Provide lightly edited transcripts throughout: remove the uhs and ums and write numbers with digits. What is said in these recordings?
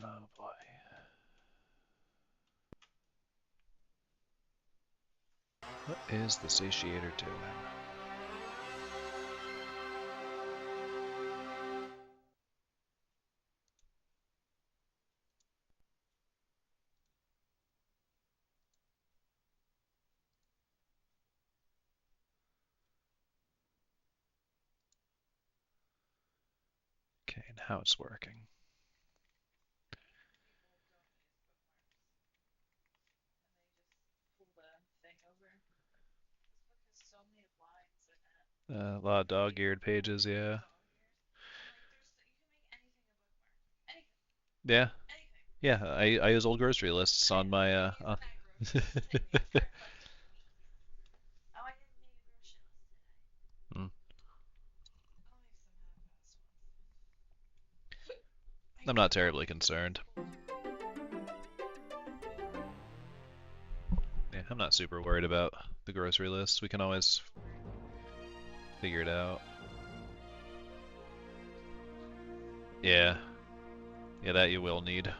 Oh boy. What is the satiator doing? Okay, now it's working. A lot of dog-eared pages, yeah. Yeah. Yeah, I use old grocery lists on my Hmm. I'm not terribly concerned. Yeah, I'm not super worried about the grocery list. We can always figure it out. Yeah. Yeah, that you will need.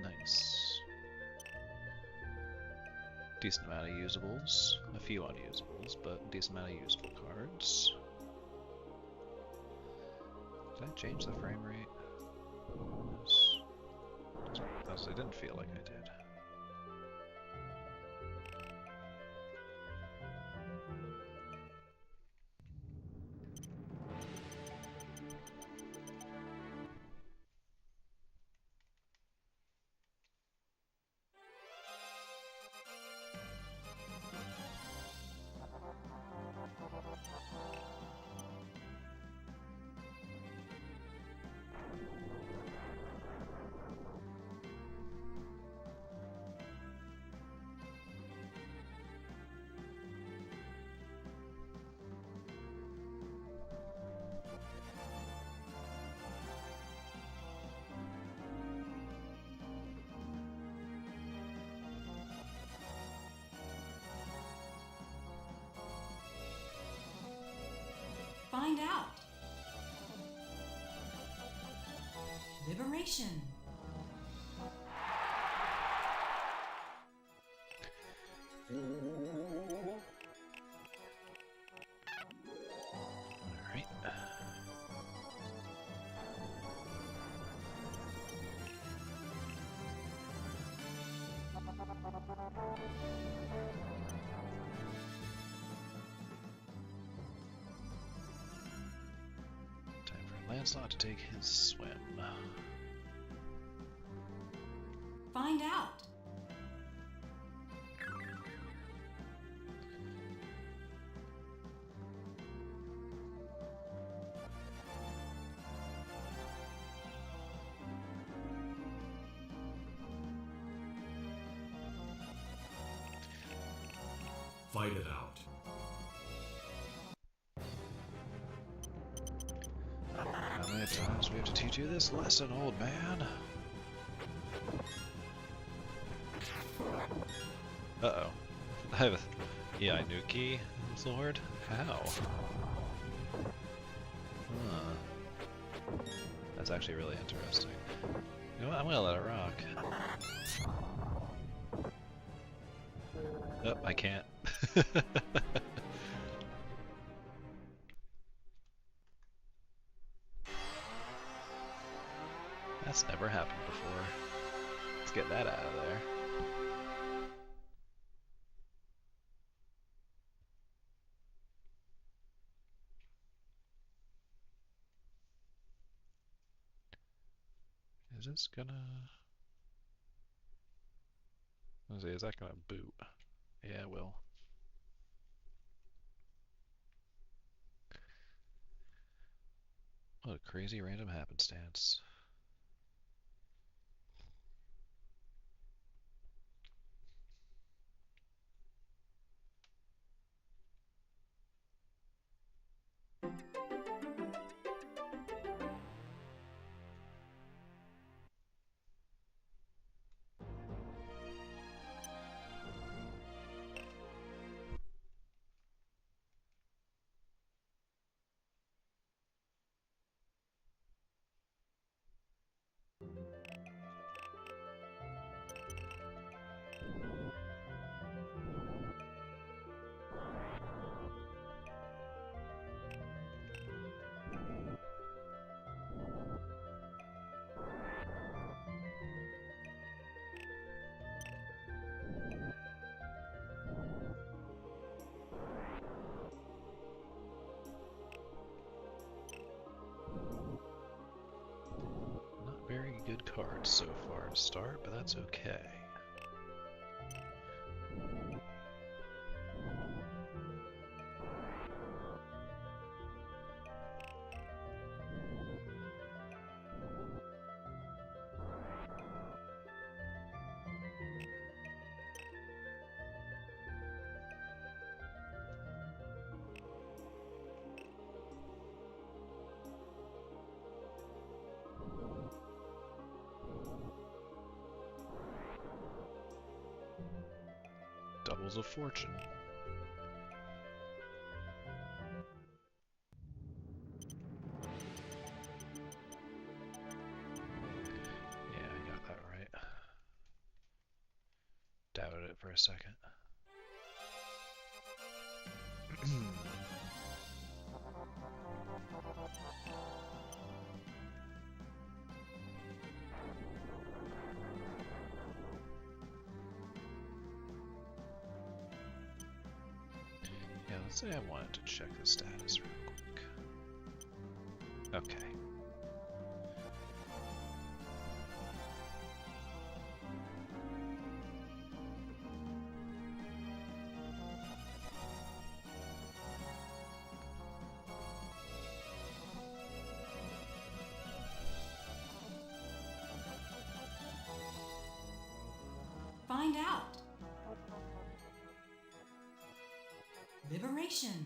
Nice. Decent amount of usables. A few unusables, but decent amount of usable cards. Did I change the frame rate? It didn't feel like I did. Find out. Liberation. Alright. Time for Lancelot to take his swim. Find out. Fight it out. How many times do we have to teach you this lesson, old man? Uh-oh. I have a Inuki sword? How? Huh. That's actually really interesting. You know what? I'm gonna let it rock. Oh, I can't. That's never happened before. Let's get that out of there. Is this gonna... Let's see, is that gonna boot? Yeah, it will. What a crazy random happenstance. Not very good cards so far to start, but that's okay. Doubles of fortune. Yeah, I got that right. Doubted it for a second. Yeah, let's say I wanted to check the status real quick. Okay. Find out. Liberation.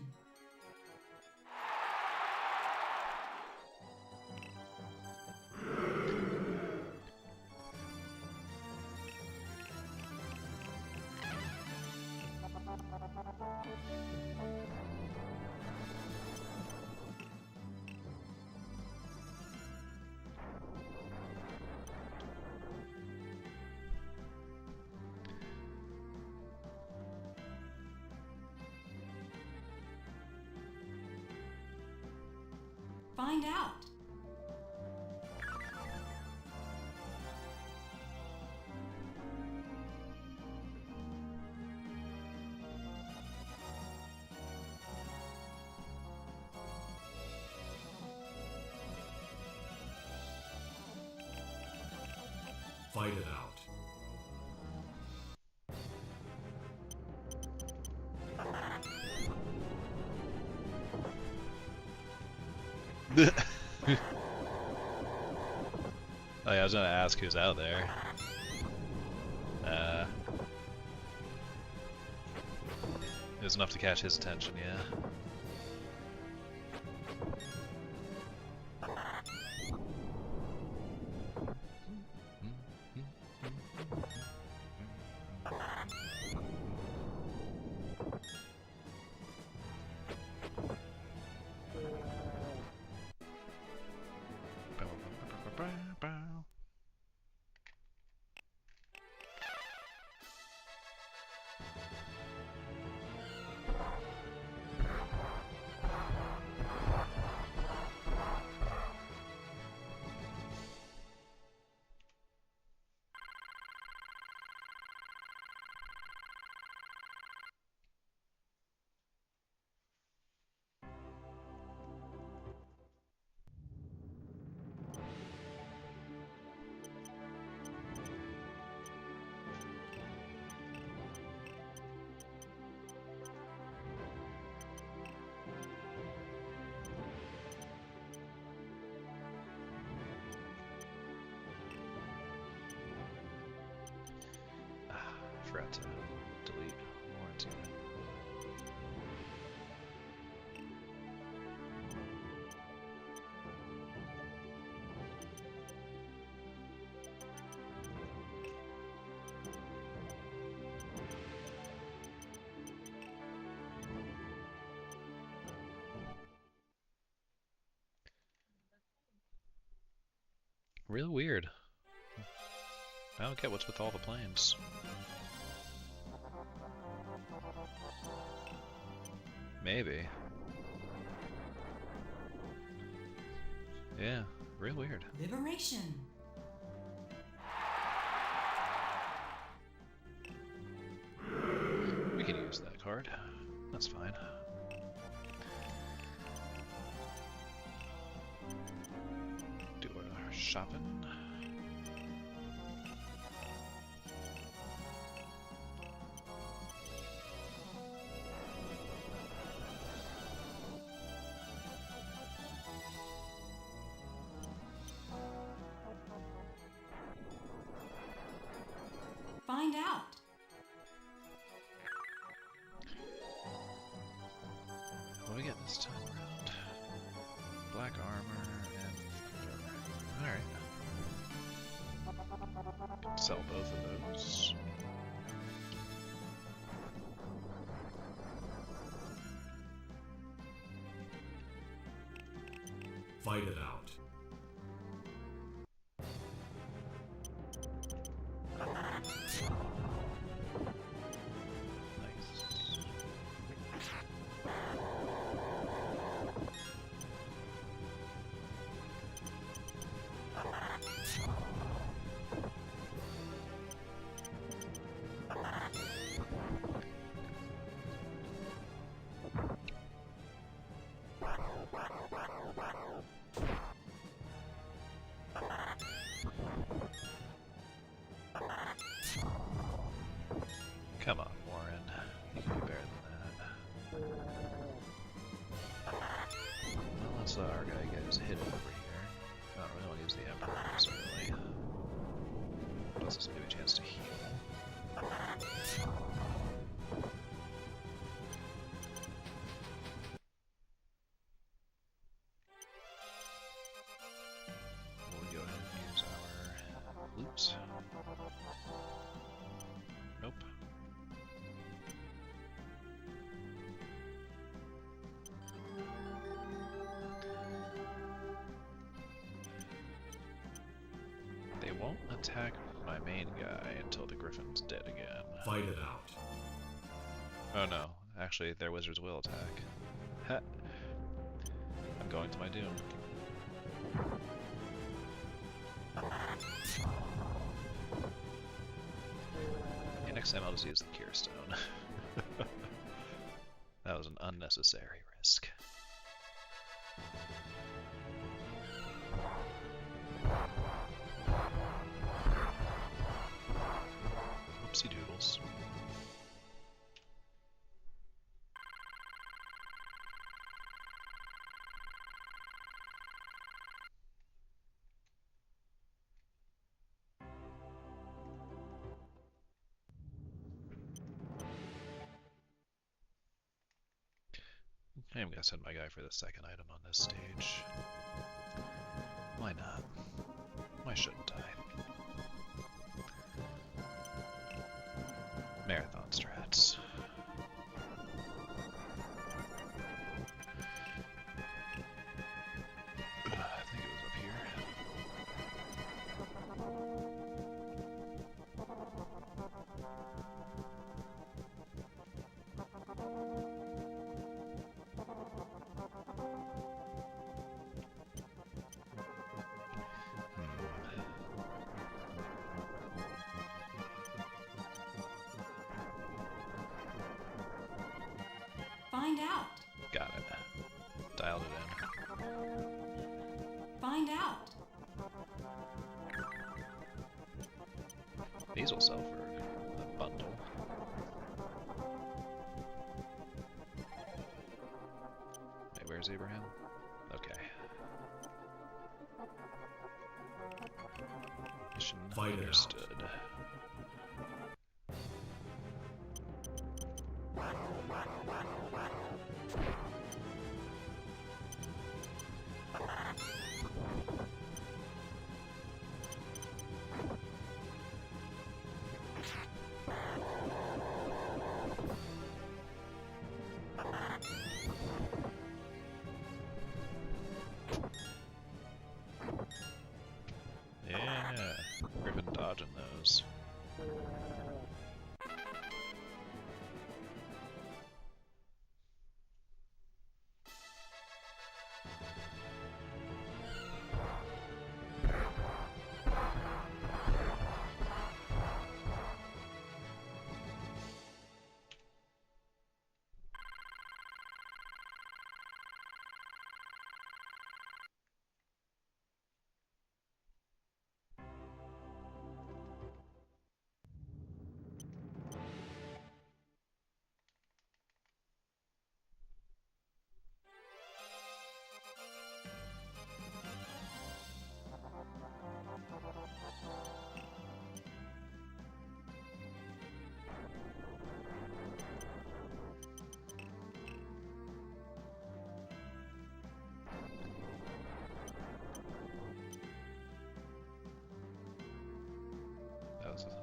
Find out. Fight it out. Oh yeah, I was gonna ask who's out there. It was enough to catch his attention, yeah. forgot to delete Warren's unit. Real weird. I don't get what's with all the planes. Maybe. Yeah, real weird. Liberation. We can use that card. That's fine. Do our shopping. Find out. What do we get this time around? Black armor and alright. Sell both of those. Fight it out. Come on, Warren. You can do better than that. Well, let's let our guy get his hit over here. I don't really want to use the Emperor necessarily. Plus, this will give me a chance to heal. We'll go ahead and use our loops. Nope. They won't attack my main guy until the Griffin's dead again. Fight it out. Oh no, actually their wizards will attack. Ha! I'm going to my doom. Yeah, next time I'll just use the Cure Stone. That was an unnecessary risk. Oopsie doodles. I'm gonna send my guy for the second item on this stage. Why not? Why shouldn't I? Marathon strats. I think it was up here. Find out. Got it. Dialed it in. Find out. These will sell for a bundle. Hey, where's Abraham? Okay. Mission Fight it out. understood.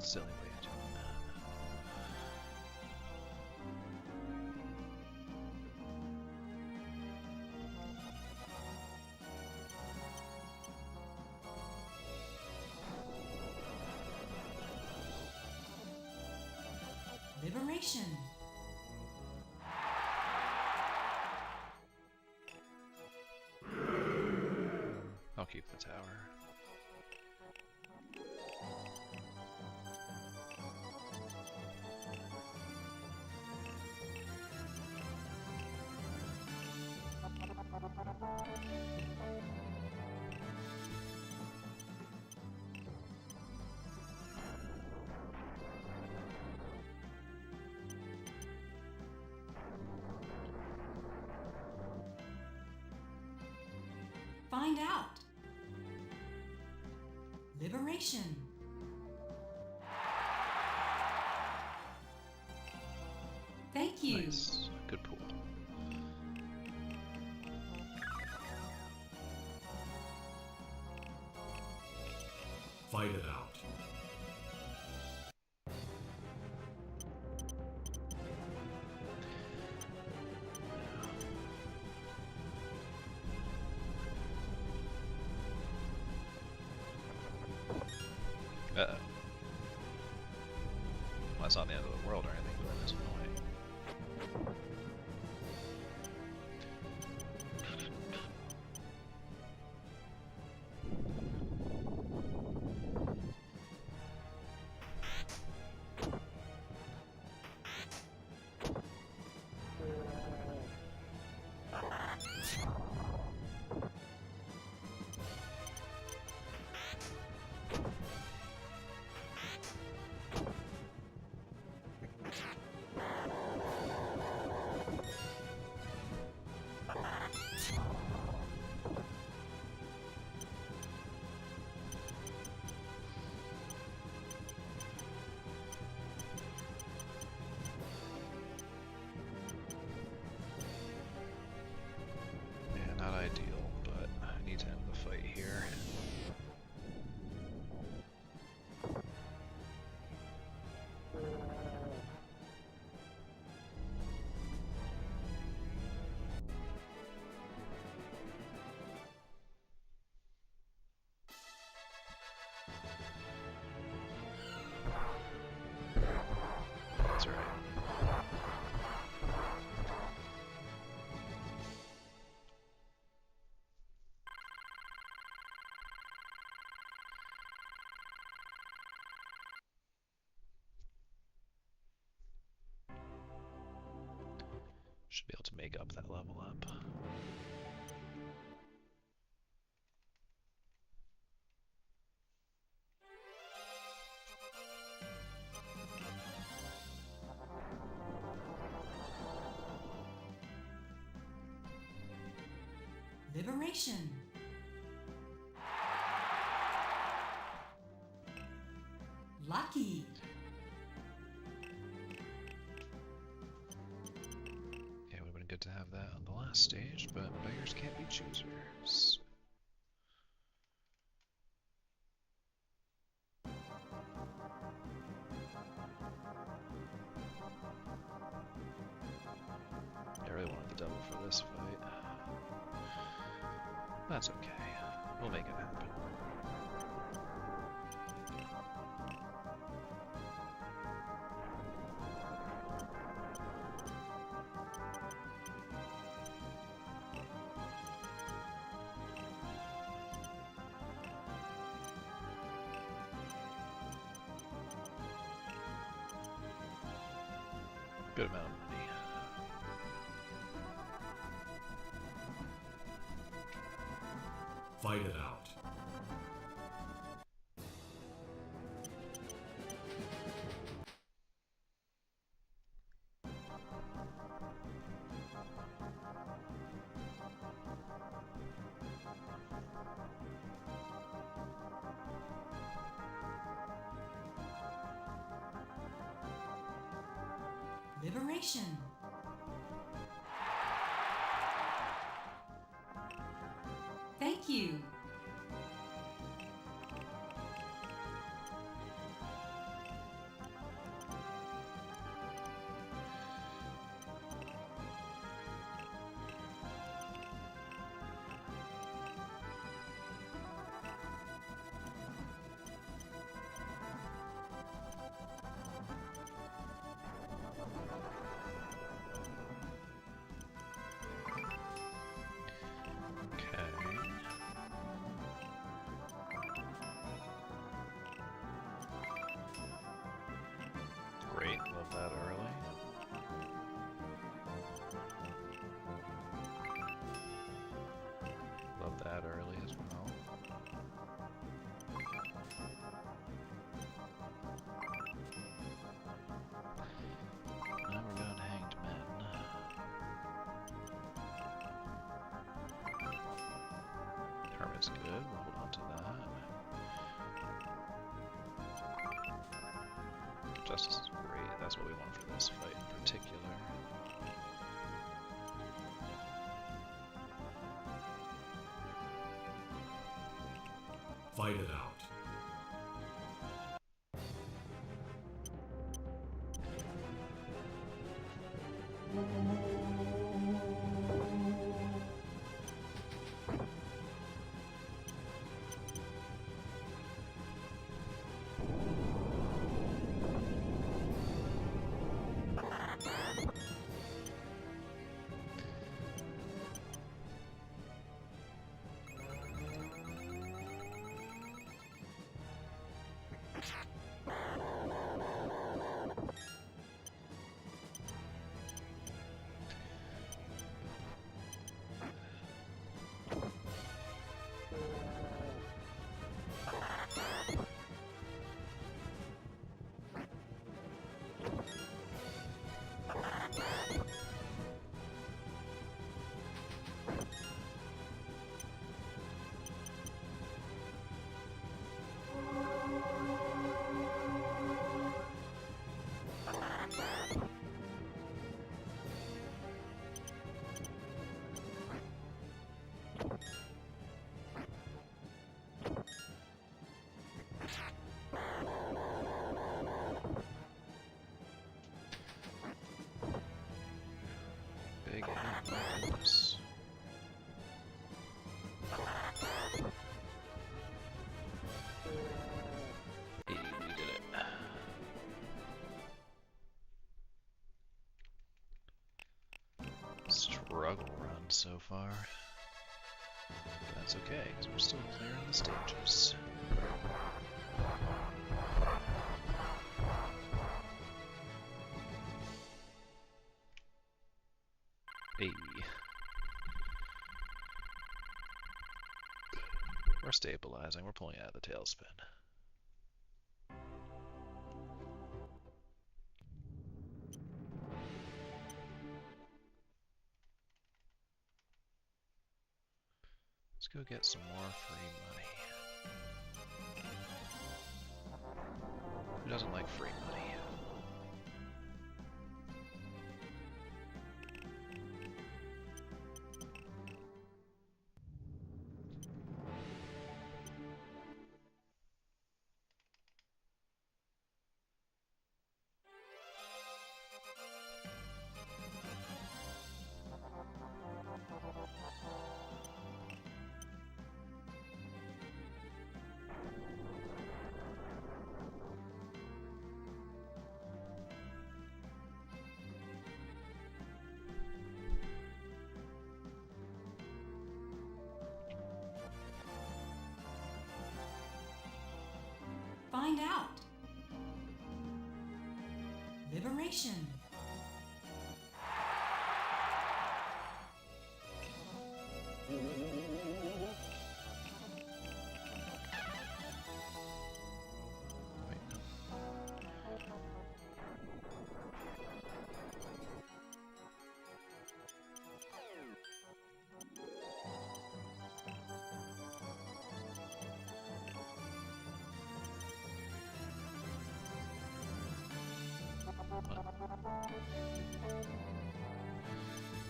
silly way of doing Liberation. that. I'll keep the tower. Find out. Liberation. Thank you. Nice. Good pool. Fight it out. Uh-oh. Well, that's not the end of the world or anything, but it is annoying. Yeah, not ideal, but I need to end the fight here. That's right. Should be able to make up that level up. Liberation. Lucky. Yeah, it would have been good to have that on the last stage, but beggars can't be choosers. I really wanted the double for this fight. That's okay. We'll make it happen. Good amount of money. Fight it out. Liberation. Thank you. early as well. Now we're going hanged men. Hermit's good, we'll hold on to that. Justice is great, that's what we want for this fight in particular. Fight it out. Big hit, my goodness. Hey, we did it. Struggle run so far. But that's okay, because we're still clearing the stages. Hey. We're stabilizing, we're pulling out of the tailspin. Let's go get some more free money. Who doesn't like free money? Find out. Liberation. Wait, no.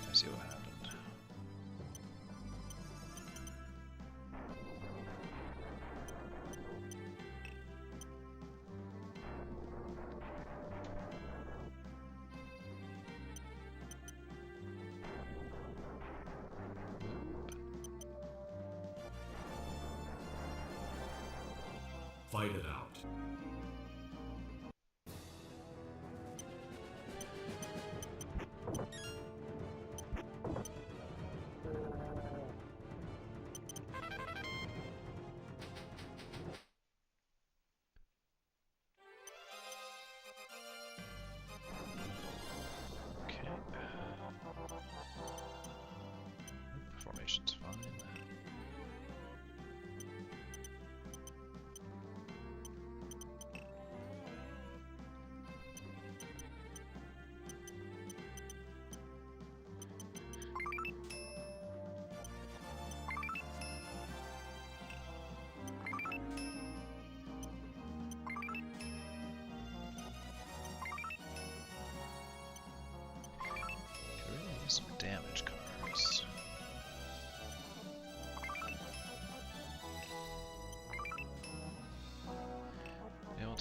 I see what happened. Fight it out. Okay. Formation's fine.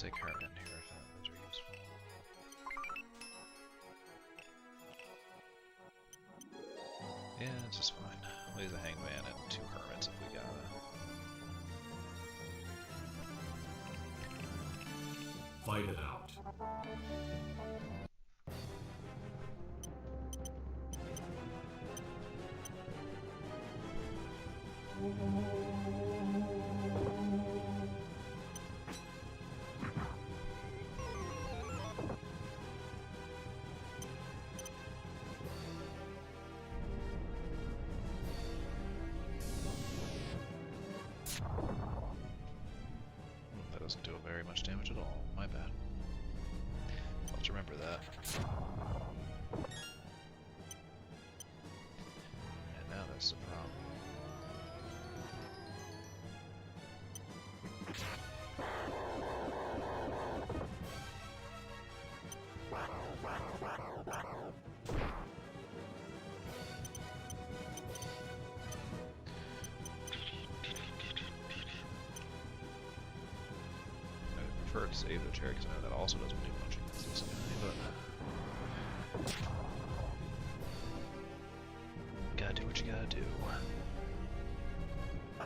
take her in here if that was useful. Yeah, it's just fine. We'll use a hangman and 2 hermits if we gotta. Fight it out. That doesn't do very much damage at all. My bad. I'll have to remember that. And now that's the problem. I prefer to save the cherry because I know that also doesn't do much against this guy, but gotta do what you gotta do. Oh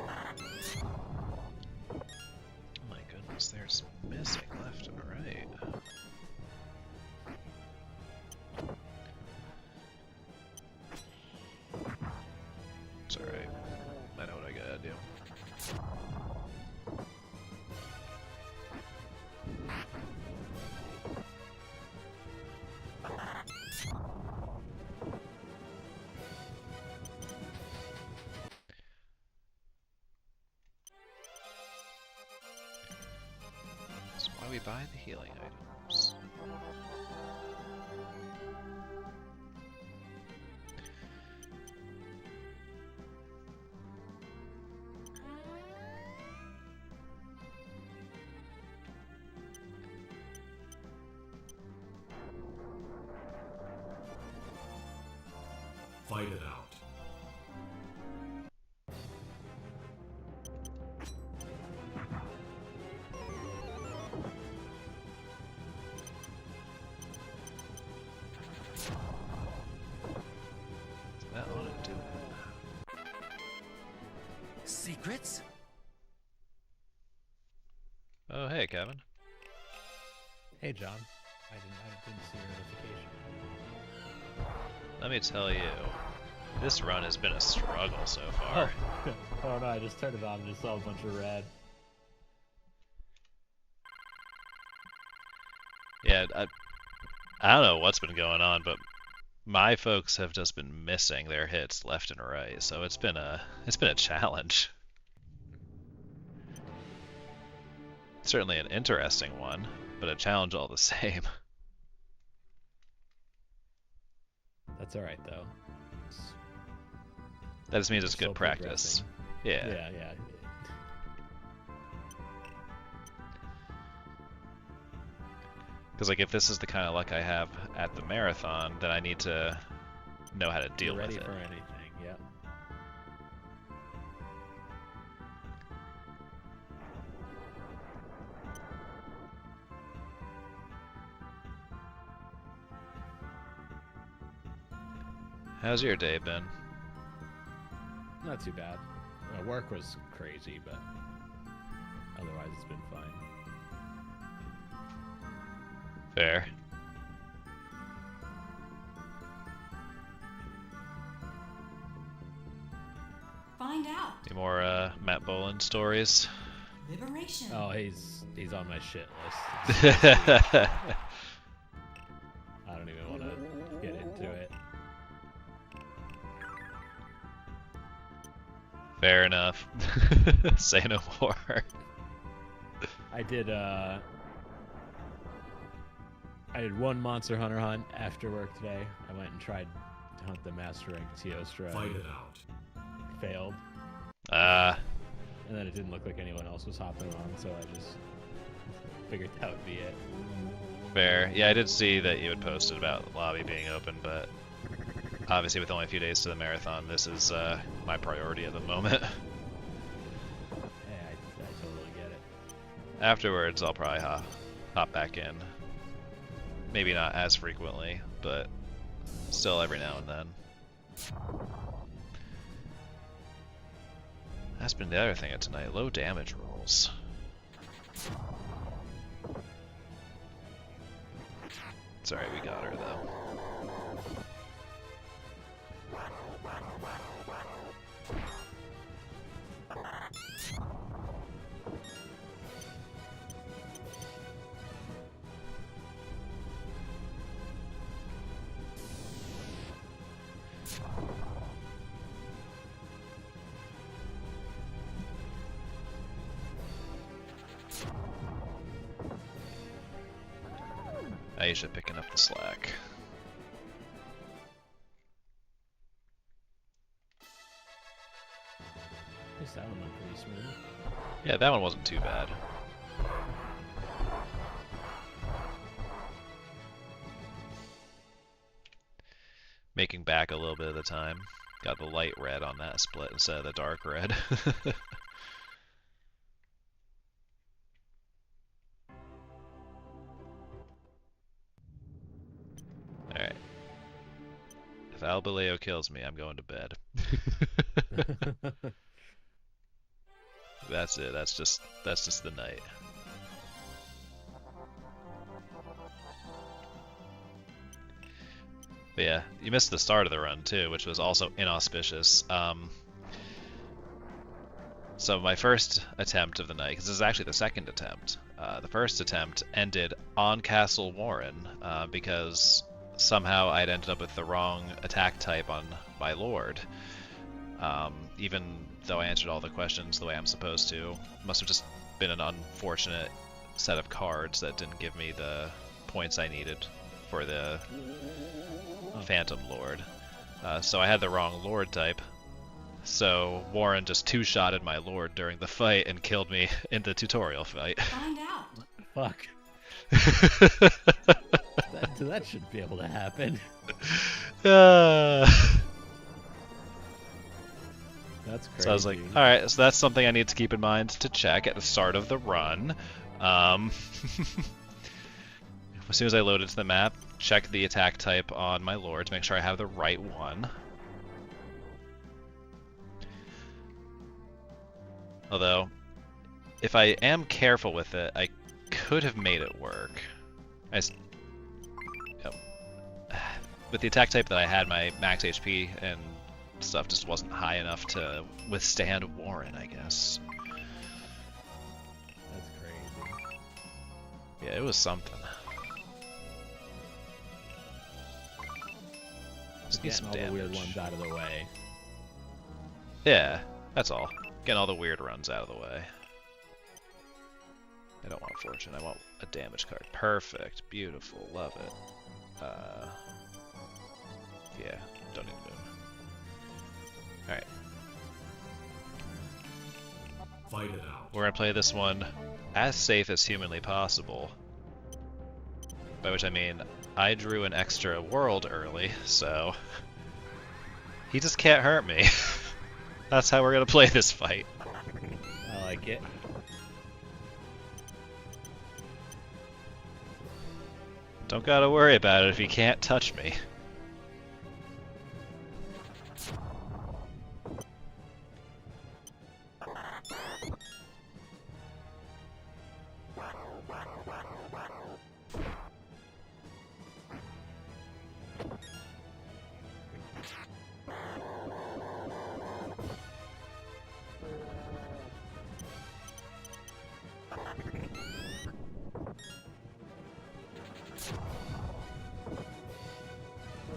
my goodness, there's missing left and right. It's alright. I know what I gotta do. That's why we buy the healing items. Fight it out. That ought to do it. Secrets? Oh, hey, Kevin. Hey, John. I didn't see your notification. Let me tell you, this run has been a struggle so far. Oh, oh no, I just turned it on and just saw a bunch of red. Yeah, I don't know what's been going on, but my folks have just been missing their hits left and right, so it's been a challenge. Certainly an interesting one, but a challenge all the same. That's alright, though. That just means it's Still good practice. Yeah. Yeah. Because like if this is the kind of luck I have at the marathon, then I need to know how to deal You're ready with it. for anything, yeah. How's your day been? Not too bad. Work was crazy, but otherwise it's been fine. Fair. Find out. Any more Matt Boland stories? Liberation. Oh, he's on my shit list. I don't even want to get into it. Fair enough. Say no more. I did one Monster Hunter hunt after work today. I went and tried to hunt the Master Rank Teostra. Fight it out. Failed. Ah, And then it didn't look like anyone else was hopping on, so I just figured that would be it. fair. Yeah, I did see that you had posted about the lobby being open, but obviously with only a few days to the marathon, this is my priority at the moment. Hey, I totally get it. Afterwards, I'll probably hop back in. Maybe not as frequently, but still every now and then. That's been the other thing of tonight, low damage rolls. Sorry, we got her though. Aisha picking up the slack. At least that one went pretty smooth. Yeah, that one wasn't too bad. Making back a little bit of the time. Got the light red on that split instead of the dark red. Alright. If Albaleo kills me, I'm going to bed. That's it. That's just the night. But yeah, you missed the start of the run too, which was also inauspicious. So my first attempt of the night, because this is actually the second attempt, the first attempt ended on Castle Warren because somehow I'd ended up with the wrong attack type on my Lord. Even though I answered all the questions the way I'm supposed to. Must have just been an unfortunate set of cards that didn't give me the points I needed for the Phantom Lord. So I had the wrong Lord type. So Warren just two-shotted my Lord during the fight and killed me in the tutorial fight. Find out. Fuck. That shouldn't be able to happen. That's crazy. So I was like, alright, so that's something I need to keep in mind to check at the start of the run. As soon as I load into the map, check the attack type on my Lord to make sure I have the right one. Although, if I am careful with it, I could have made it work. With the attack type that I had, my max HP and stuff just wasn't high enough to withstand Warren, I guess. That's crazy. Yeah, it was something. Just need Getting some all the weird damage. ones out of the way. Yeah, that's all. Getting all the weird runs out of the way. I don't want fortune, I want a damage card. Perfect, beautiful, love it. Yeah, don't need to move. Alright. Fight it out. We're gonna play this one as safe as humanly possible. By which I mean, I drew an extra world early, so he just can't hurt me. That's how we're gonna play this fight. I like it. Don't gotta worry about it if he can't touch me.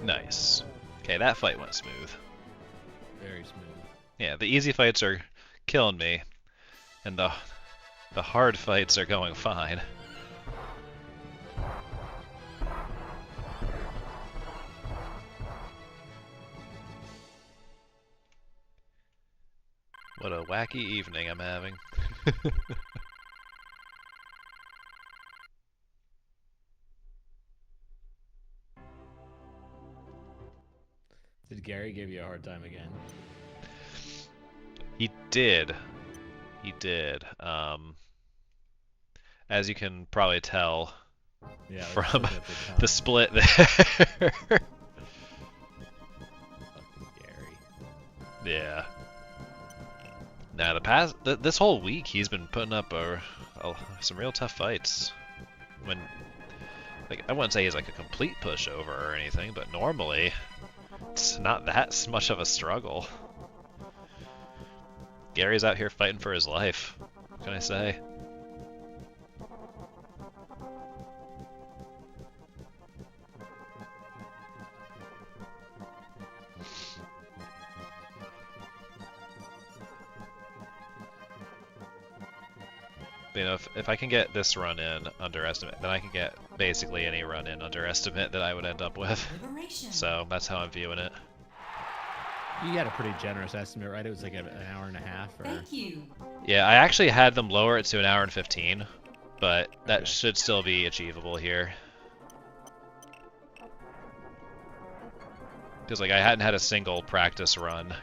Nice. Okay, that fight went smooth. Very smooth. Yeah, the easy fights are killing me, and the hard fights are going fine. What a wacky evening I'm having. Did Gary give you a hard time again? He did. He did. as you can probably tell Yeah, from look at the the time. split there. Fucking Gary. Yeah. Now this whole week he's been putting up some real tough fights. When, like, I wouldn't say he's like a complete pushover or anything, but normally it's not that much of a struggle. Gary's out here fighting for his life. What can I say? You know, if I can get this run in under estimate, then I can get basically any run in under estimate that I would end up with. Liberation. So that's how I'm viewing it. You got a pretty generous estimate, right? It was like an hour and a half, or Thank you. Yeah, I actually had them lower it to an hour and 15, but that Okay. should still be achievable here. Because like I hadn't had a single practice run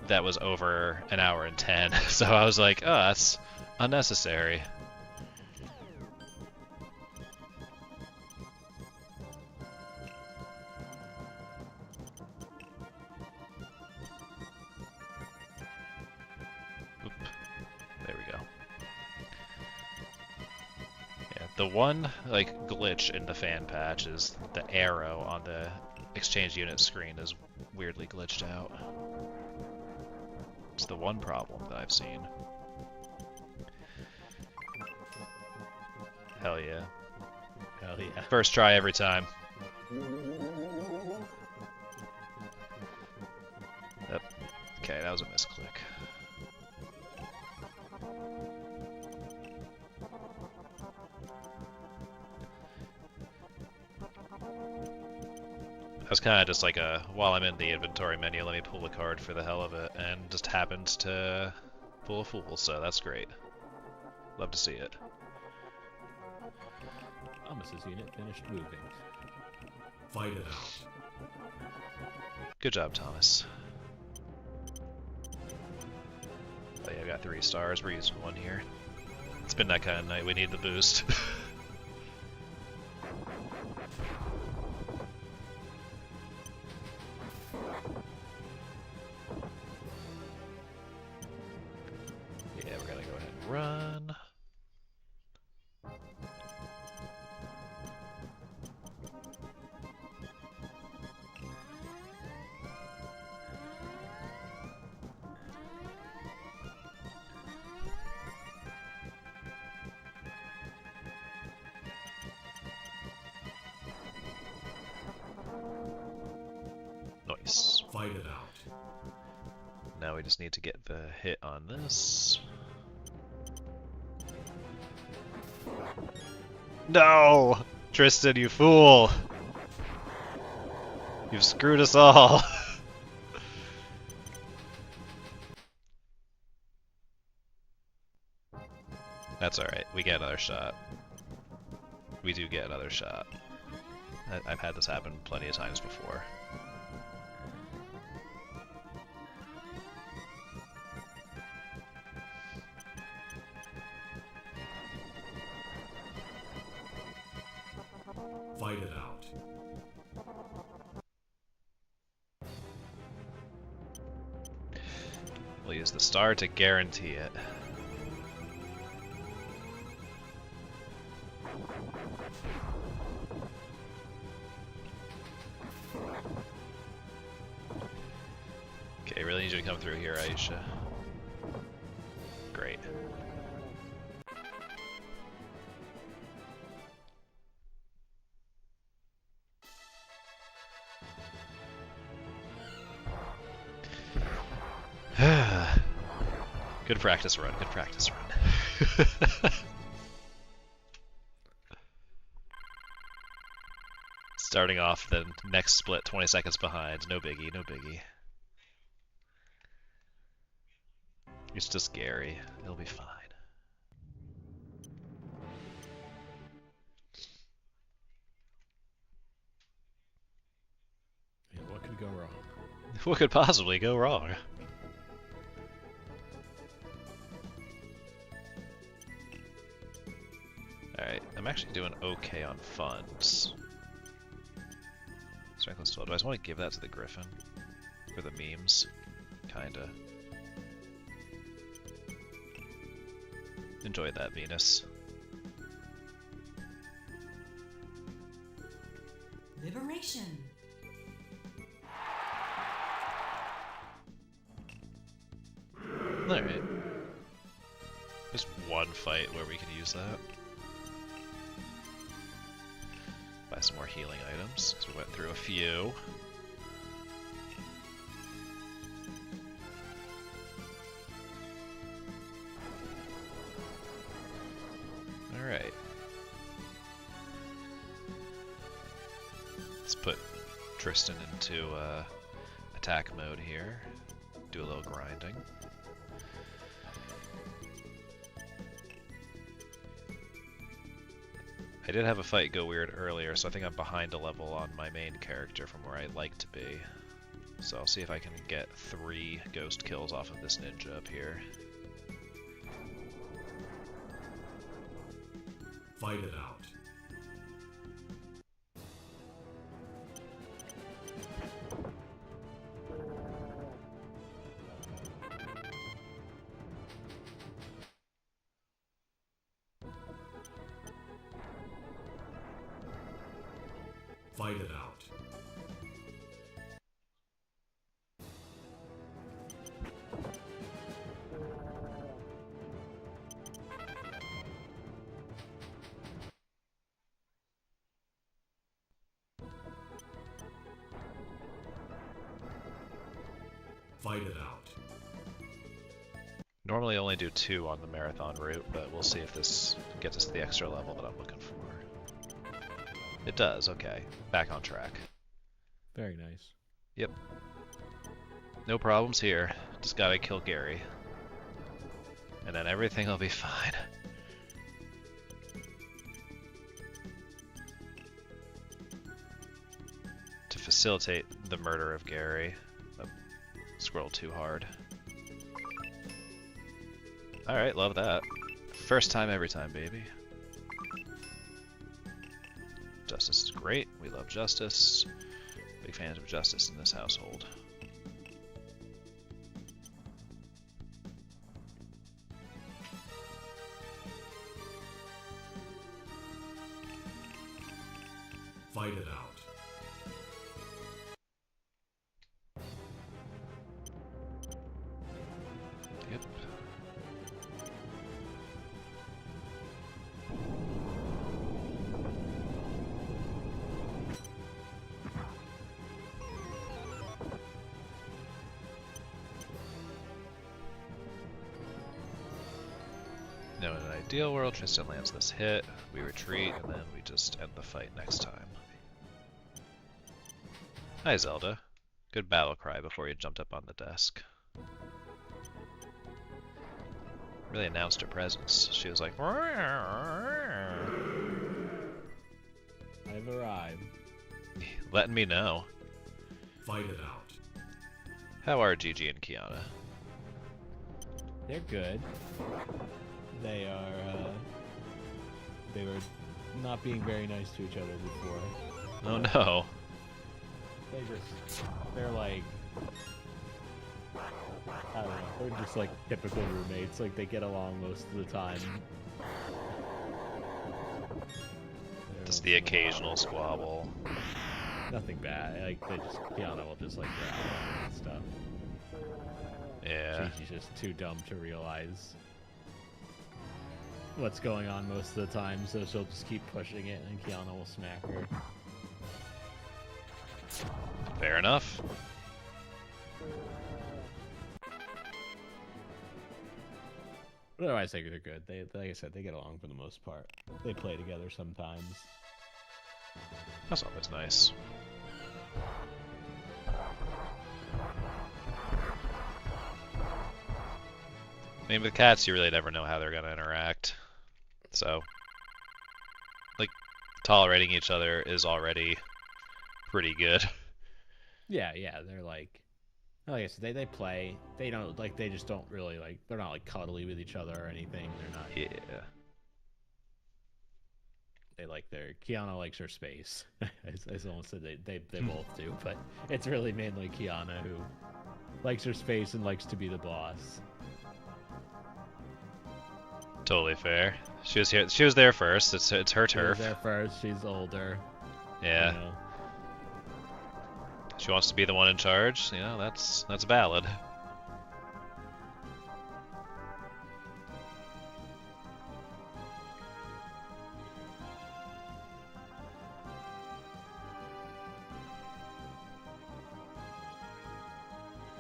that was over an hour and 10, so I was like, oh, that's unnecessary. Oop. There we go. Yeah, the one like glitch in the fan patch is the arrow on the exchange unit screen is weirdly glitched out. It's the one problem that I've seen. Hell yeah. hell yeah. First try every time. Yep. Okay, that was a misclick. That was kind of just like while I'm in the inventory menu, let me pull a card for the hell of it, and just happened to pull a fool, so that's great. Love to see it. Thomas's unit finished moving. Fight it out. Good job, Thomas. Oh yeah, I got 3 stars. We're using 1 here. It's been that kind of night. We need the boost. Yeah, we're gonna go ahead and run. Nice. Fight it out. Now we just need to get the hit on this. No! Tristan, you fool! You've screwed us all! That's alright, we get another shot. We do get another shot. I've had this happen plenty of times before. Fight it out. We'll use the star to guarantee it. Okay, really need you to come through here, Aisha. Great. Good practice run, good practice run. Starting off the next split 20 seconds behind, no biggie, no biggie. It's just Gary, it'll be fine. Yeah, what could go wrong? What could possibly go wrong? I'm actually doing okay on funds. Strength 12. Do I just want to give that to the Griffin? For the memes? Kinda. Enjoyed that, Venus. Liberation. Alright. Just one fight where we can use that. Buy some more healing items, because we went through a few. Alright. Let's put Tristan into attack mode here. Do a little grinding. I did have a fight go weird earlier, so I think I'm behind a level on my main character from where I'd like to be. So I'll see if I can get 3 ghost kills off of this ninja up here. Fight it out. Fight it out. Fight it out. Normally I only do 2 on the marathon route, but we'll see if this gets us to the extra level that I'm looking for. It does, okay. Back on track. Very nice. Yep. No problems here. Just gotta kill Gary. And then everything will be fine. To facilitate the murder of Gary. Oh, scroll too hard. Alright, love that. First time, every time, baby. Justice is great. We love justice. Big fans of justice in this household. Fight it out. Yep. Now, in an ideal world, Tristan lands this hit, we retreat, and then we just end the fight next time. Hi, Zelda. Good battle cry before you jumped up on the desk. Really announced her presence. She was like, I've arrived. letting me know. Fight it out. How are Gigi and Kiana? They're good. They are, they were not being very nice to each other before. Oh no. They're like, I don't know, they're just like typical roommates, like they get along most of the time. Just the occasional squabble. Nothing bad, like they just, Kiana will just like growl and stuff. Yeah. Gigi's just too dumb to realize what's going on most of the time, so she'll just keep pushing it and Kiana will smack her. Fair enough. But otherwise, they're good. They, like I said, they get along for the most part. They play together sometimes. That's always nice. I mean, with cats, you really never know how they're gonna interact. So, like, tolerating each other is already pretty good. Yeah, they're like I said, they play. They don't, like, they just don't really, like, they're not, like, cuddly with each other or anything. They're not. Yeah. they like their Kiana likes her space. As almost said they both do, but it's really mainly Kiana who likes her space and likes to be the boss. Totally fair. She was here. She was there first. It's her She was turf. there first. She's older. Yeah. You know. She wants to be the one in charge. You know, that's valid.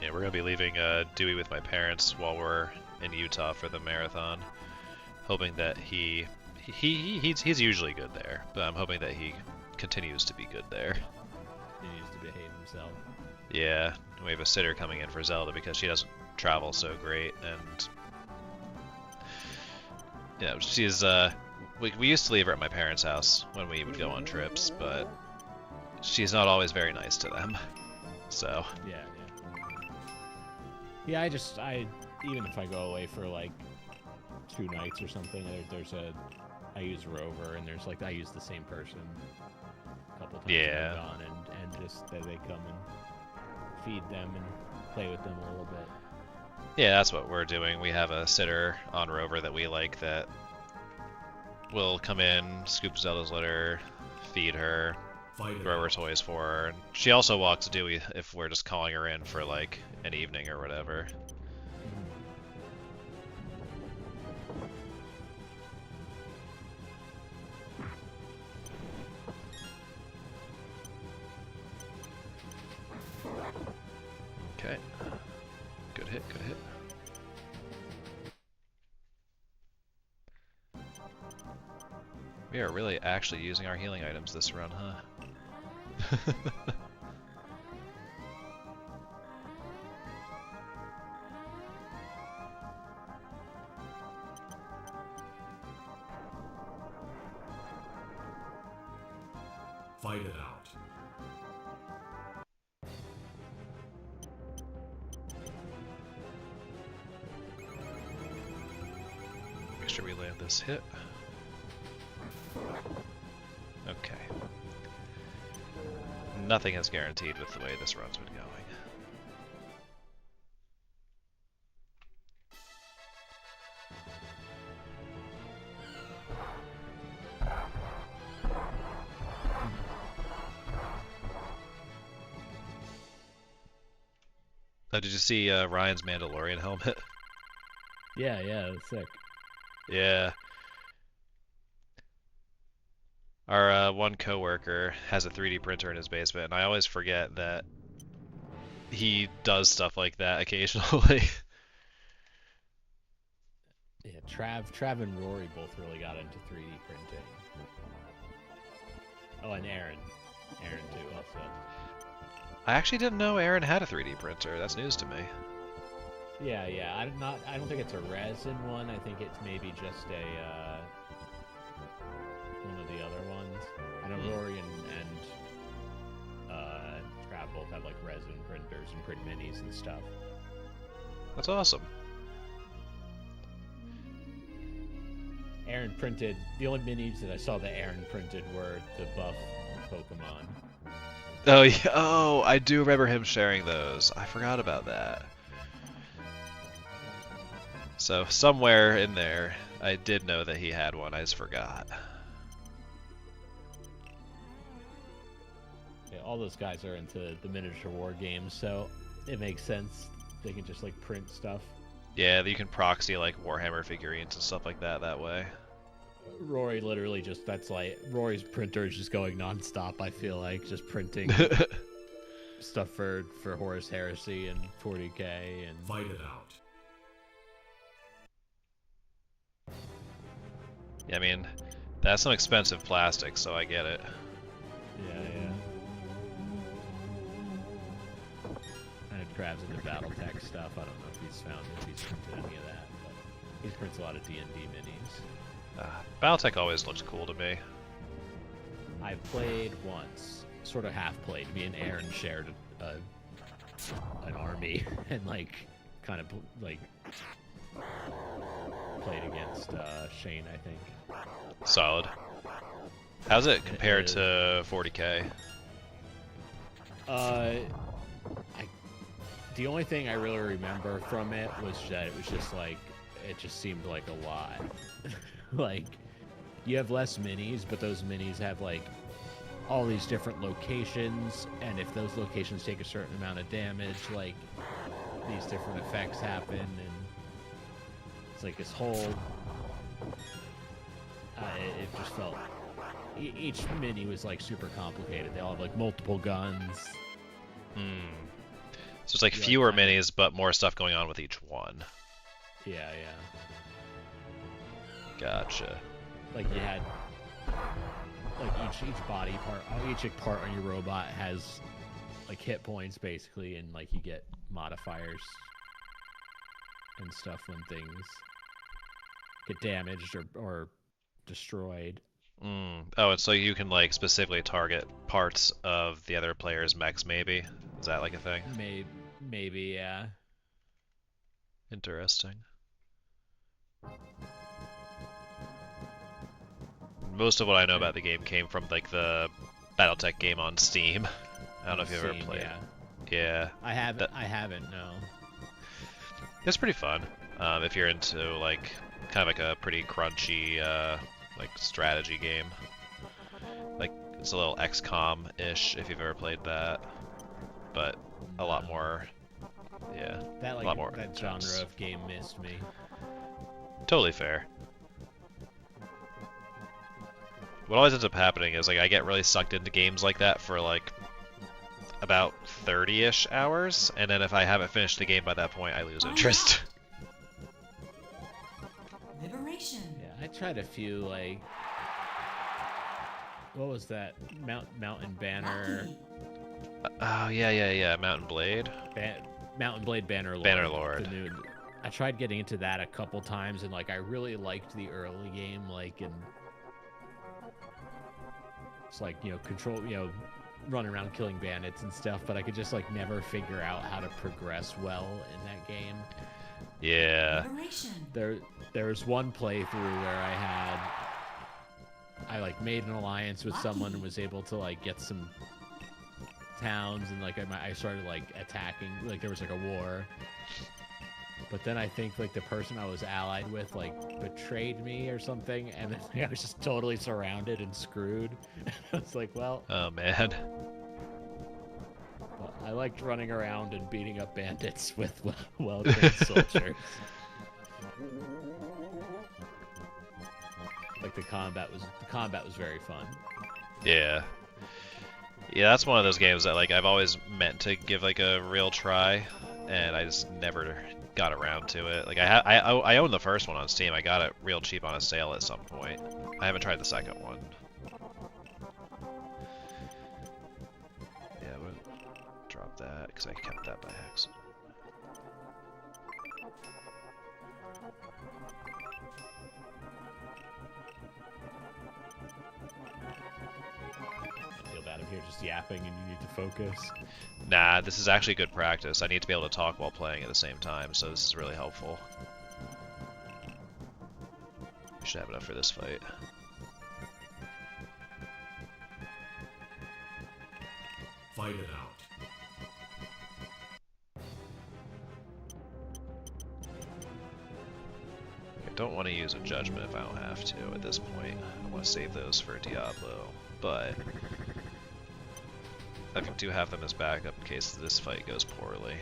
Yeah, we're gonna be leaving Dewey with my parents while we're in Utah for the marathon, hoping that he's usually good there, but I'm hoping that he continues to be good there. Continues to behave himself. Yeah, we have a sitter coming in for Zelda because she doesn't travel so great, and you know, she's we used to leave her at my parents' house when we would go on trips, but she's not always very nice to them. So Yeah. Yeah, I even if I go away for like 2 nights or something, I use Rover, and I use the same person a couple times Yeah. when I'm gone, and just they come and feed them and play with them a little bit. yeah, that's what we're doing. We have a sitter on Rover that we like that will come in, scoop Zelda's litter, feed her, Fight it throw her out. toys for her. And she also walks Dewey if we're just calling her in for like an evening or whatever. Okay. Good hit, good hit. We are really actually using our healing items this run, huh? Fight it out. Make sure we land this hit. Okay. Nothing is guaranteed with the way this run's been going. Oh, did you see Ryan's Mandalorian helmet? Yeah, that's sick. Yeah. Our one coworker has a 3D printer in his basement, and I always forget that he does stuff like that occasionally. Yeah, Trav and Rory both really got into 3D printing. Oh, and Aaron too, also. I actually didn't know Aaron had a 3D printer. That's news to me. Yeah. I don't think it's a resin one. I think it's maybe just a one of the other ones. I know Rory and Trav both have like resin printers and print minis and stuff. That's awesome. Aaron printed the only minis that I saw that Aaron printed were the buff Pokemon. Oh yeah. Oh, I do remember him sharing those. I forgot about that. So somewhere in there, I did know that he had one. I just forgot. Yeah, all those guys are into the miniature war games, so it makes sense. They can just like print stuff. Yeah, you can proxy like Warhammer figurines and stuff like that way. Rory literally just Rory's printer is just going nonstop. I feel like just printing stuff for Horus Heresy and 40k and Fight it out. Yeah, I mean, that's some expensive plastic, so I get it. yeah. And Crab's into BattleTech stuff. I don't know if he's printed any of that, but he prints a lot of D&D minis. Battletech always looks cool to me. I played once, sort of half played. Me and Aaron shared an army and like kind of like played against against Shane, I think. Solid. How's it compared to 40k? The only thing I really remember from it was that it was just like, it just seemed like a lot. Like, you have less minis, but those minis have like all these different locations, and if those locations take a certain amount of damage, like these different effects happen, and it's like this whole. It just felt each mini was like super complicated. They all have like multiple guns. So it's like fewer minis, but more stuff going on with each one. Yeah. Gotcha. Like you had, like each body part, each part on your robot has like hit points basically, and like you get modifiers and stuff when things get damaged or destroyed. Oh, and so you can like specifically target parts of the other player's mechs, maybe? Is that like a thing? Maybe, yeah. Interesting. Most of what I know about the game came from like the BattleTech game on Steam. I don't know if you've ever played. Yeah. I haven't. No. It's pretty fun. If you're into like kind of like a pretty crunchy like strategy game. Like it's a little XCOM-ish if you've ever played that, but a lot more. Yeah. That like a lot more that intense. genre of game missed me. Totally fair. What always ends up happening is like I get really sucked into games like that for like about 30-ish hours, and then if I haven't finished the game by that point, I lose interest. Liberation. Yeah, I tried a few like. What was that? Mountain Banner. Oh yeah. Mountain Blade. Mountain Blade Bannerlord. Bannerlord. I tried getting into that a couple times, and like I really liked the early game, like, and it's like, you know, control, you know, running around killing bandits and stuff, but I could just like never figure out how to progress well in that game. Yeah. Liberation. There was one playthrough where I like made an alliance with someone and was able to like get some towns, and like I started like attacking, like there was like a war. But then I think like the person I was allied with like betrayed me or something, and then like, I was just totally surrounded and screwed. I was like, well. Oh man. Well, I liked running around and beating up bandits with well-trained soldiers. Like the combat was very fun. Yeah. Yeah, that's one of those games that like I've always meant to give like a real try, and I just never got around to it. Like I own the first one on Steam. I got it real cheap on a sale at some point. I haven't tried the second one. Yeah, we'll drop that because I kept that by accident. You're just yapping and you need to focus. Nah, this is actually good practice. I need to be able to talk while playing at the same time, so this is really helpful. We should have enough for this fight. Fight it out. I don't want to use a judgment if I don't have to at this point. I want to save those for Diablo, but I do have them as backup in case this fight goes poorly.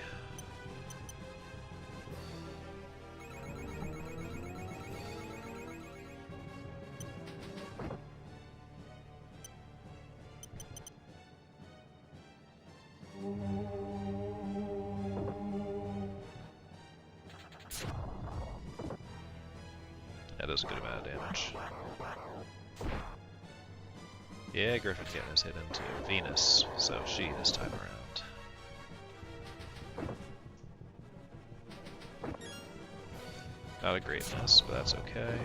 That does a good amount of damage. Yeah, Griffin's getting his hit into Venus, so she this time around. Not a great miss, but that's okay.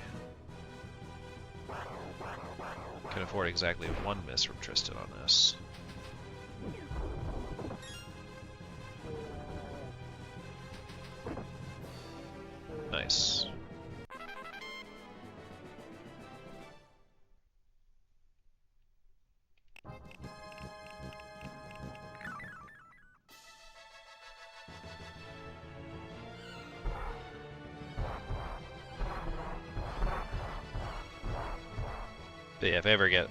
Can afford exactly one miss from Tristan on this. Nice. But yeah, if I ever get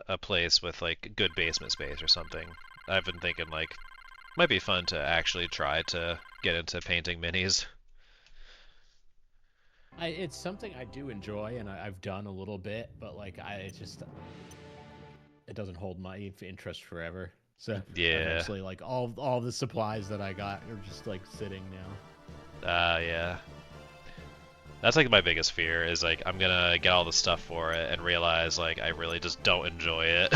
a place with like good basement space or something, I've been thinking like might be fun to actually try to get into painting minis. It's something I do enjoy, and I've done a little bit, but like it doesn't hold my interest forever. So Yeah. eventually, like all the supplies that I got are just like sitting now. Yeah. That's like my biggest fear is like I'm gonna get all the stuff for it and realize like I really just don't enjoy it.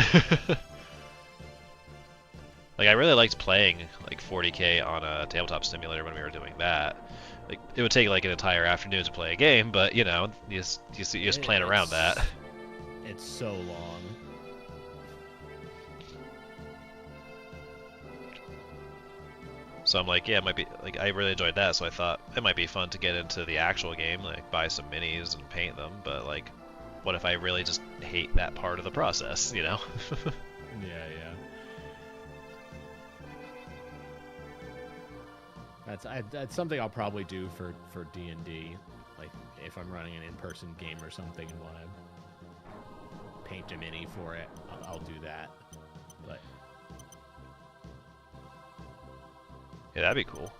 Like I really liked playing like 40K on a tabletop simulator when we were doing that. Like it would take like an entire afternoon to play a game, but you know, you just plan around that. It's so long. So I'm like, yeah, it might be like I really enjoyed that, so I thought it might be fun to get into the actual game, like buy some minis and paint them, but like what if I really just hate that part of the process, you know? Yeah. That's something I'll probably do for D&D, like if I'm running an in-person game or something and want to paint a mini for it, I'll do that. But Yeah, that'd be cool.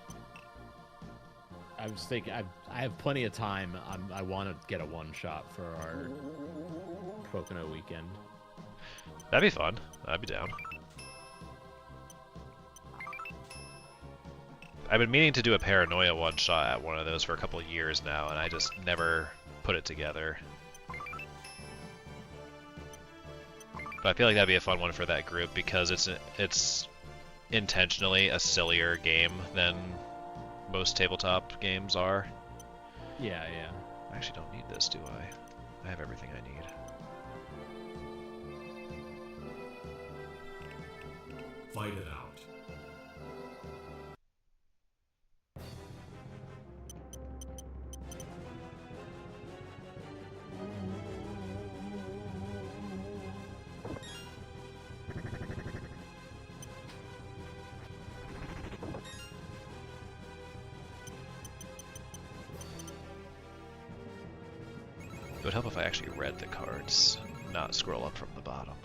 I was thinking I have plenty of time. I want to get a one-shot for our Pocono weekend. That'd be fun. I'd be down. I've been meaning to do a Paranoia one-shot at one of those for a couple of years now, and I just never put it together. But I feel like that'd be a fun one for that group because it's intentionally a sillier game than most tabletop games are. Yeah. I actually don't need this, do I? I have everything I need. Fight it out. It would help if I actually read the cards, not scroll up from the bottom.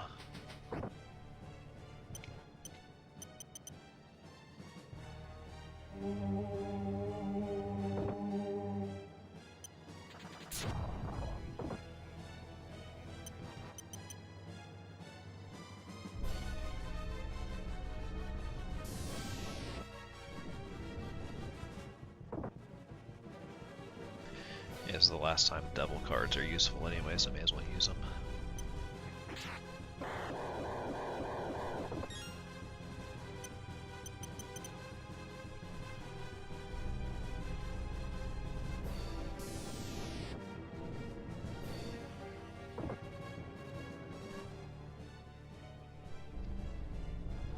Yeah, this is the last time devil cards are useful anyway, so I may as well use them.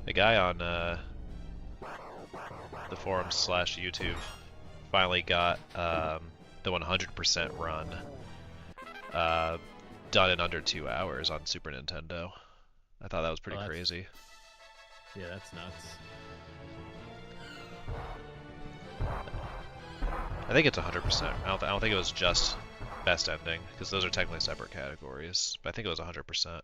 The guy on the forum/YouTube finally got the 100% run done in under 2 hours on Super Nintendo. I thought that was pretty crazy. Yeah, that's nuts. I think it's 100%. I don't think it was just best ending, because those are technically separate categories. But I think it was 100%.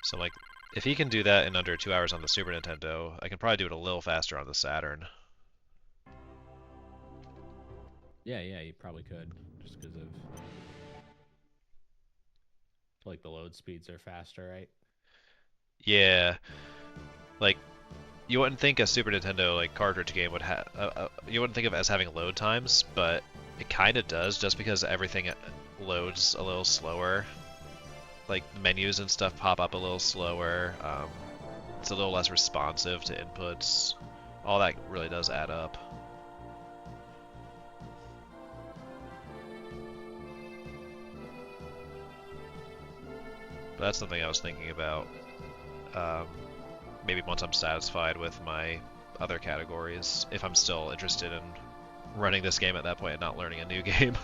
So like, if he can do that in under 2 hours on the Super Nintendo, I can probably do it a little faster on the Saturn. Yeah, you probably could, just because of like the load speeds are faster, right? Yeah, like you wouldn't think a Super Nintendo like cartridge game would have. You wouldn't think of it as having load times, but it kind of does, just because everything loads a little slower. Like the menus and stuff pop up a little slower. It's a little less responsive to inputs. All that really does add up. But that's something I was thinking about. Maybe once I'm satisfied with my other categories, if I'm still interested in running this game at that point and not learning a new game.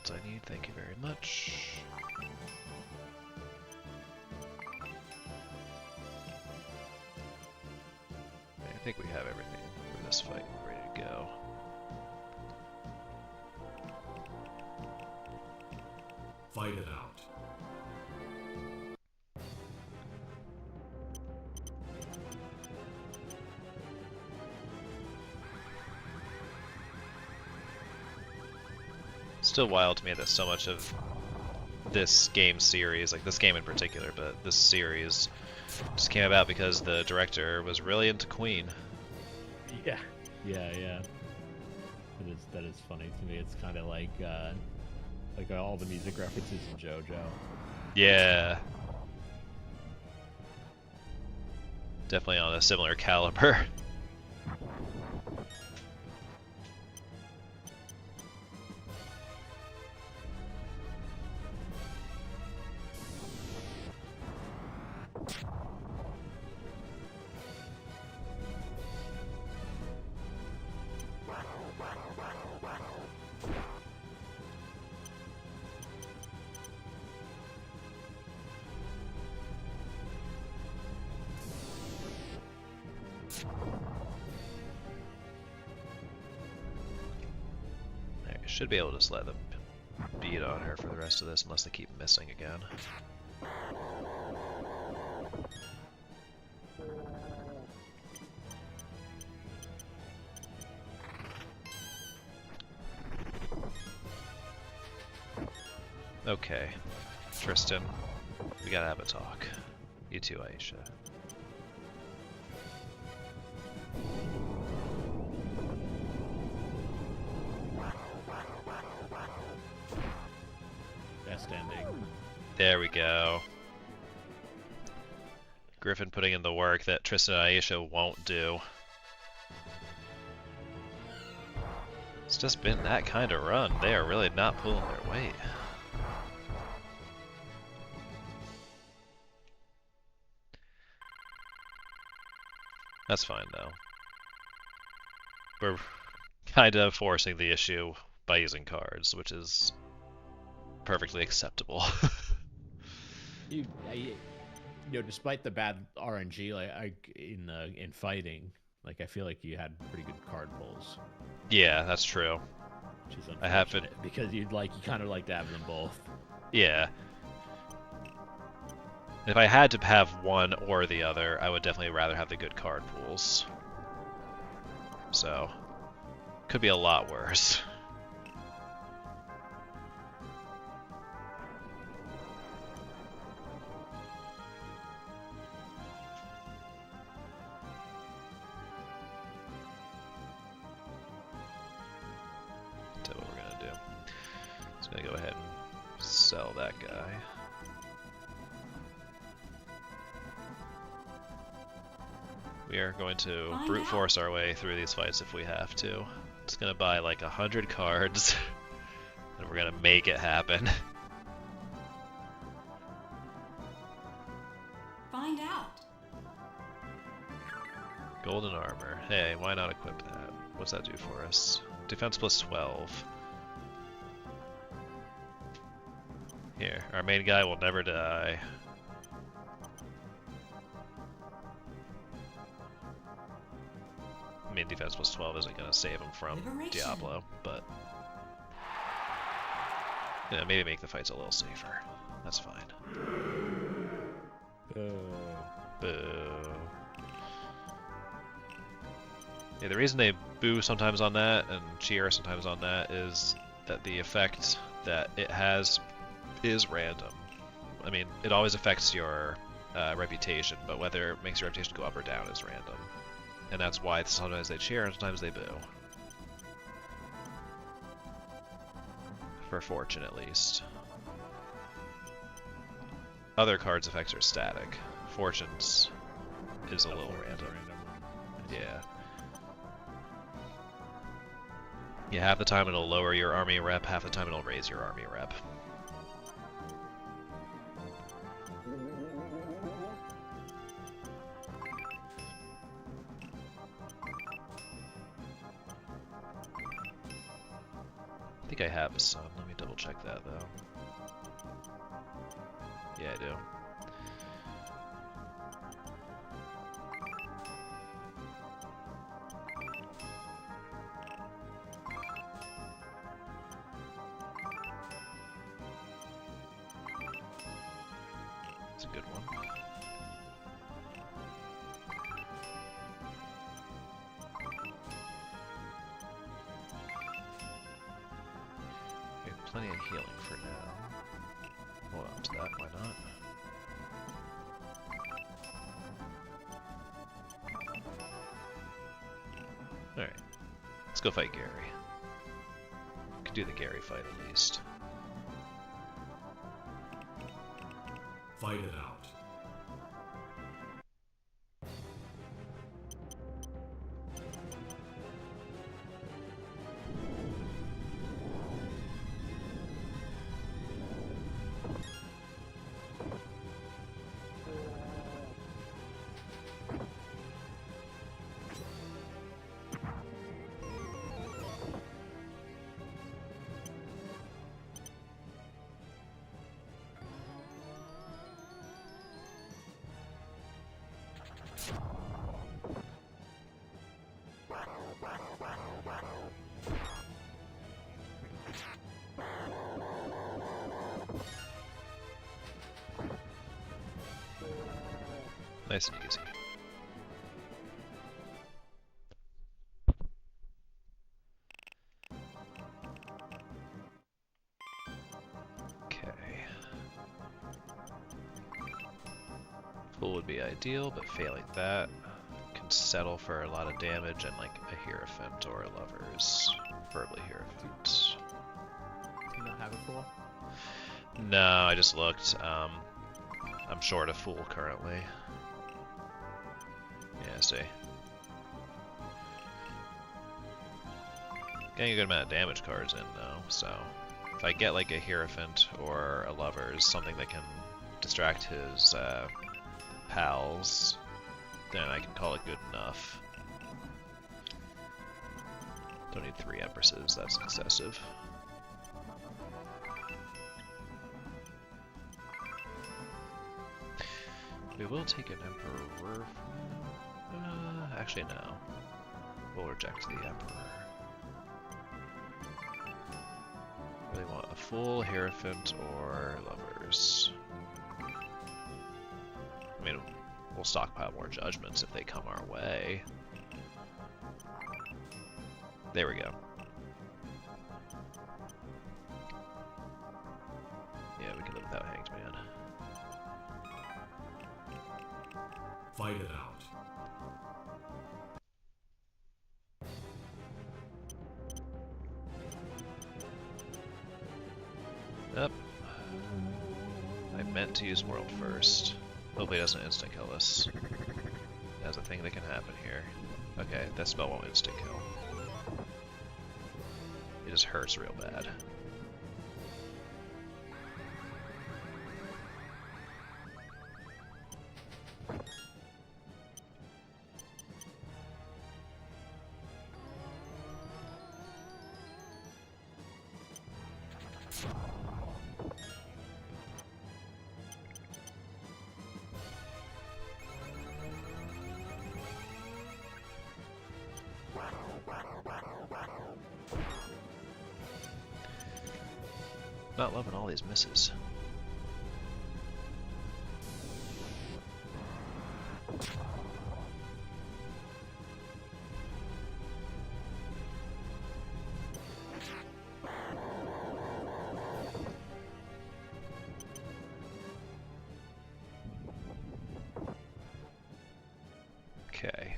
cards I need, thank you very much. I think we have everything for this fight ready to go. Fight it out. Still wild to me that so much of this game series, like this game in particular, but this series just came about because the director was really into Queen. Yeah. That is funny to me. It's kind of like all the music references to JoJo. Yeah. Definitely on a similar caliber. Should be able to just let them beat on her for the rest of this unless they keep missing again. Okay, Tristan, we gotta have a talk. You too, Aisha. Best ending. There we go. Griffin putting in the work that Tristan and Aisha won't do. It's just been that kind of run. They are really not pulling their weight. That's fine though. We're kind of forcing the issue by using cards, which is perfectly acceptable. You know, despite the bad RNG, in fighting, like I feel like you had pretty good card pulls. Yeah, that's true. Which is I have it because you kind of like to have them both. Yeah. If I had to have one or the other, I would definitely rather have the good card pools. So, could be a lot worse. That's what we're gonna do. Just gonna go ahead and sell that guy. We are going to brute force our way through these fights if we have to. Just gonna buy like 100 cards, and we're gonna make it happen. Find out. Golden armor. Hey, why not equip that? What's that do for us? Defense plus 12. Here, our main guy will never die. I mean, defense plus 12 isn't going to save him from Diablo, but yeah, maybe make the fights a little safer. That's fine. Boo. Yeah, the reason they boo sometimes on that and cheer sometimes on that is that the effect that it has is random. I mean, it always affects your reputation, but whether it makes your reputation go up or down is random. And that's why sometimes they cheer and sometimes they boo. For fortune, at least. Other cards' effects are static. Fortune's is a little random. Yeah. Yeah, half the time it'll lower your army rep, half the time it'll raise your army rep. I think I have a son. Let me double double check that though. Yeah, I do. It's a good one. We have plenty of healing for now. Hold on to that, why not? Alright, let's go fight Gary. Could do the Gary fight at least. Fight it out. Nice and easy. Okay. Full would be ideal, but failing that, can settle for a lot of damage and like a Hierophant or a Lovers. Preferably Hierophant. Do you not have a full? No, I just looked. I'm short a Fool currently. Yeah, see. Getting a good amount of damage cards in though, so if I get like a Hierophant or a Lovers, something that can distract his pals, then I can call it good enough. Don't need 3 Empresses, that's excessive. We will take an Emperor. Actually, no. We'll reject the Emperor. Really want a full Hierophant or Lovers. I mean, we'll stockpile more Judgments if they come our way. There we go. Yeah, we can live without Hanged Man. Fight it out. Yep. I meant to use World first. Hopefully it doesn't instant kill us. That's a thing that can happen here. Okay, that spell won't instant kill. It just hurts real bad. Not loving all these misses. Okay.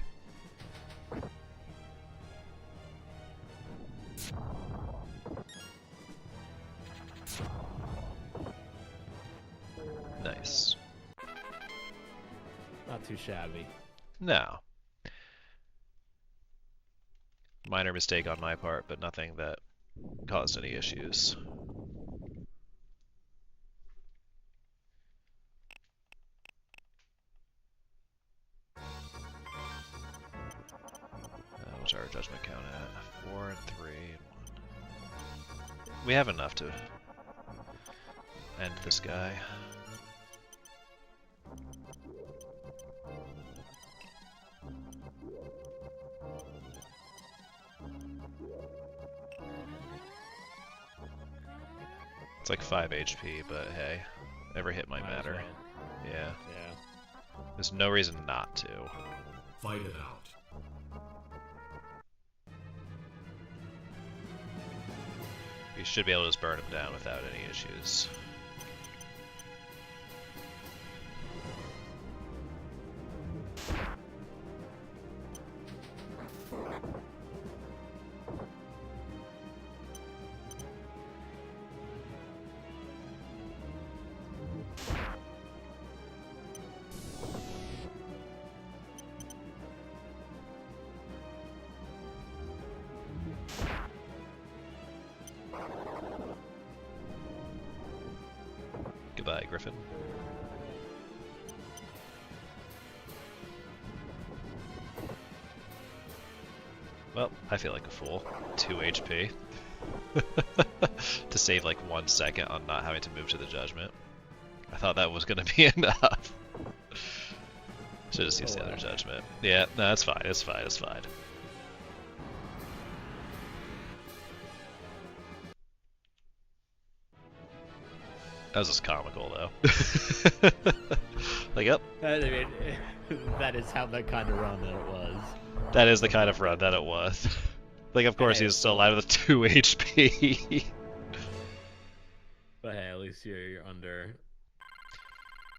Nice. Not too shabby. No. Minor mistake on my part, but nothing that caused any issues. What's our judgment count at? 4 and 3 and 1. We have enough to end this guy. It's like 5 HP, but hey, every hit might matter. Well. Yeah. Yeah. There's no reason not to. Fight it out. You should be able to just burn him down without any issues. Goodbye, Griffin. Well, I feel like a fool. 2 HP. To save like 1 second on not having to move to the judgment. I thought that was gonna be enough. Should just use the other judgment. Yeah, no, it's fine, it's fine, it's fine. That was just comical, though. Like, yep. I mean, that is how that kind of run that it was. That is the kind of run that it was. Like, of course, he's still alive with 2 HP. But hey, at least you're under.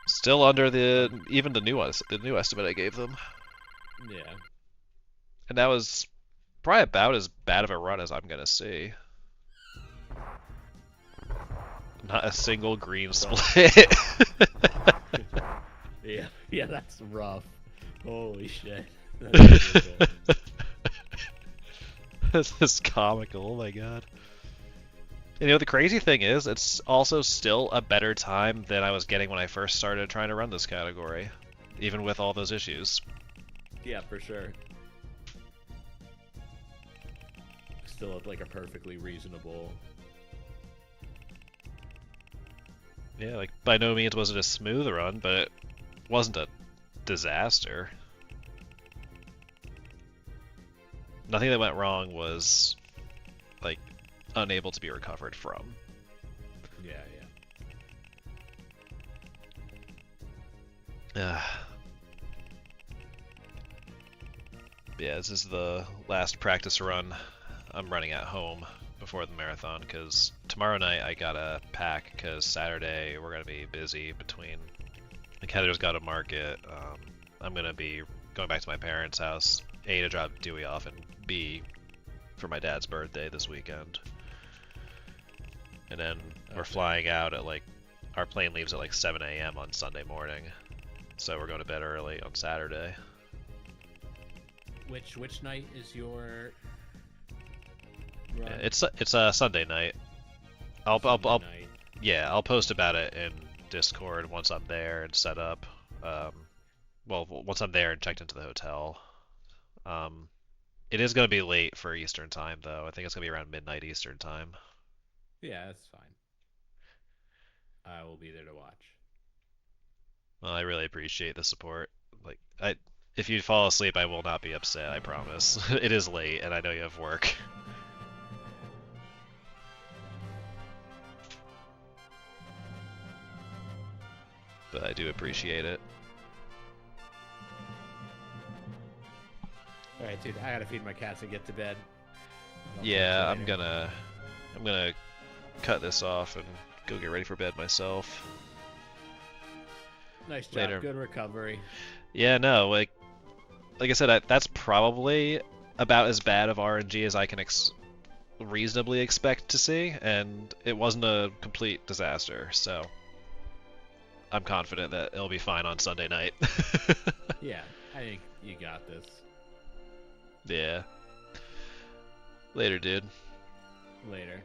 Still under the even the new estimate I gave them. Yeah. And that was probably about as bad of a run as I'm gonna see. Not a single green split. Yeah, that's rough. Holy shit. That's really good. This is comical, oh my god. And, you know, the crazy thing is, it's also still a better time than I was getting when I first started trying to run this category. Even with all those issues. Yeah, for sure. Still like a perfectly reasonable. Yeah, like, by no means was it a smooth run, but it wasn't a disaster. Nothing that went wrong was, like, unable to be recovered from. Yeah. Yeah, this is the last practice run I'm running at home before the marathon, because tomorrow night I gotta pack, because Saturday we're gonna be busy between, like, Heather's got a market, I'm gonna be going back to my parents' house, A, to drop Dewey off, and B, for my dad's birthday this weekend. And then we're flying out at, like, our plane leaves at like 7 a.m. on Sunday morning, so we're going to bed early on Saturday. Which night is your run? Yeah, it's a Sunday night. I'll Night. Yeah, I'll post about it in Discord once I'm there and set up. Well, once I'm there and checked into the hotel. It is going to be late for Eastern time, though. I think it's going to be around midnight Eastern time. Yeah, that's fine. I will be there to watch. Well, I really appreciate the support. Like, if you fall asleep, I will not be upset, I promise. It is late, and I know you have work. But I do appreciate it. Alright, dude, I gotta feed my cats and get to bed. Yeah, I'm gonna cut this off and go get ready for bed myself. Nice job. Later. Good recovery. Yeah, no, like I said, that's probably about as bad of RNG as I can reasonably expect to see, and it wasn't a complete disaster, so I'm confident that it'll be fine on Sunday night. Yeah, I think you got this. Yeah. Later, dude. Later.